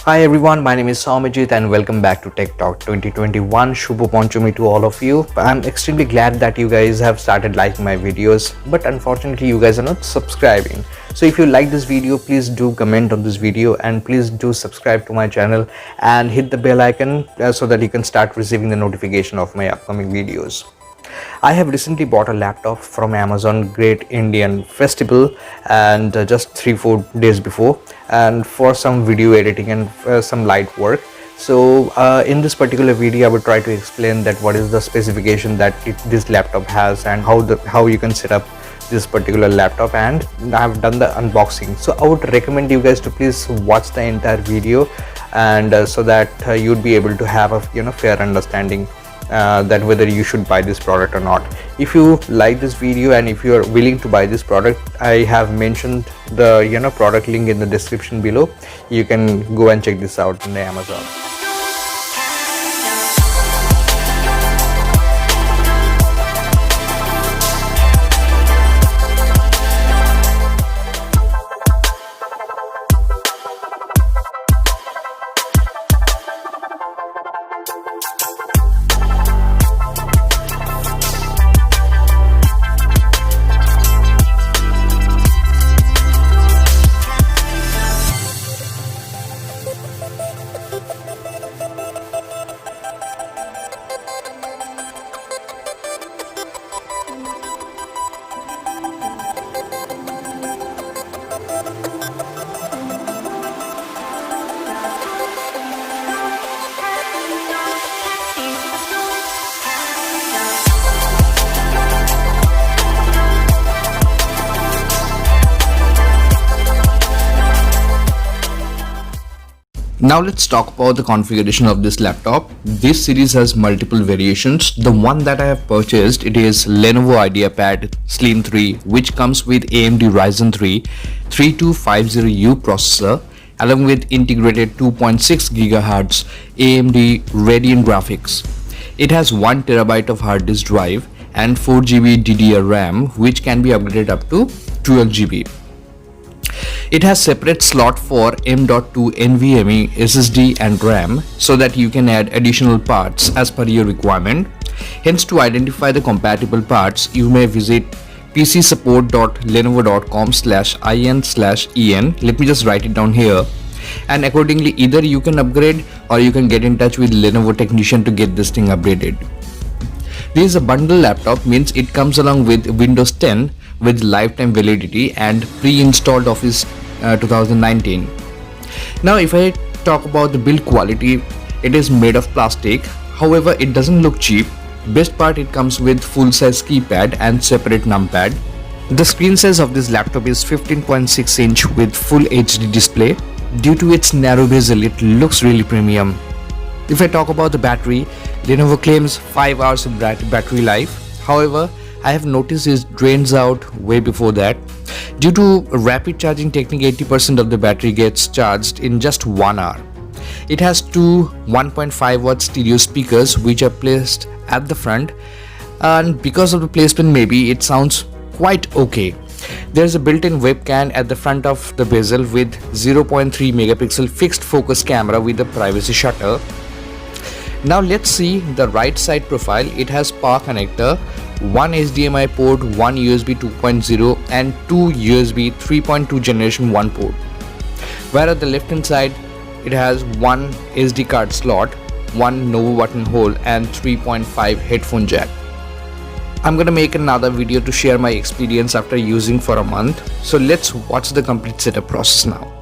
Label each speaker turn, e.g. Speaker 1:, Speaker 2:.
Speaker 1: Hi everyone, my name is Somajit and welcome back to Tech Talk 2021. Shubho Panchami to all of you. I'm extremely glad that you guys have started liking my videos, but unfortunately you guys are not subscribing. So if you like this video, please do comment on this video and please do subscribe to my channel and hit the bell icon so that you can start receiving the notification of my upcoming videos. I have recently bought a laptop from Amazon Great Indian Festival and just 3-4 days before, and for some video editing and some light work. So in this particular video I will try to explain that what is the specification that this laptop has and how you can set up this particular laptop, and I have done the unboxing. So I would recommend you guys to please watch the entire video, and so that you'd be able to have a fair understanding that whether you should buy this product or not. If you like this video and if you are willing to buy this product, I have mentioned the product link in the description below. You can go and check this out in the Amazon. Now let's talk about the configuration of this laptop. This series has multiple variations. The one that I have purchased, it is Lenovo Ideapad Slim 3, which comes with AMD Ryzen 3 3250U processor along with integrated 2.6 GHz AMD Radeon graphics. It has 1 TB of hard disk drive and 4 GB DDR RAM, which can be upgraded up to 12 GB. It has separate slot for M.2 NVMe SSD and RAM, so that you can add additional parts as per your requirement. Hence, to identify the compatible parts, you may visit pcsupport.lenovo.com/in/en. Let me just write it down here, and accordingly either you can upgrade or you can get in touch with Lenovo technician to get this thing upgraded. This is a bundle laptop, means it comes along with Windows 10 with lifetime validity and pre-installed Office 2019. Now if I talk about the build quality, it is made of plastic. However, it doesn't look cheap. Best part, it comes with full-size keypad and separate numpad. The screen size of this laptop is 15.6 inch with full HD display. Due to its narrow bezel, it looks really premium. If I talk about the battery, Lenovo claims 5 hours of battery life. However, I have noticed it drains out way before that. Due to rapid charging technique, 80% of the battery gets charged in just 1 hour. It has two 1.5 watt stereo speakers which are placed at the front, and because of the placement maybe it sounds quite okay. There's a built-in webcam at the front of the bezel with 0.3 megapixel fixed focus camera with a privacy shutter. Now let's see the right side profile. It has power connector, one HDMI port, one USB 2.0 and two USB 3.2 generation 1 port. Where at the left hand side it has one SD card slot, one Lenovo button hole and 3.5 headphone jack. I'm gonna make another video to share my experience after using for a month. So let's watch the complete setup process now.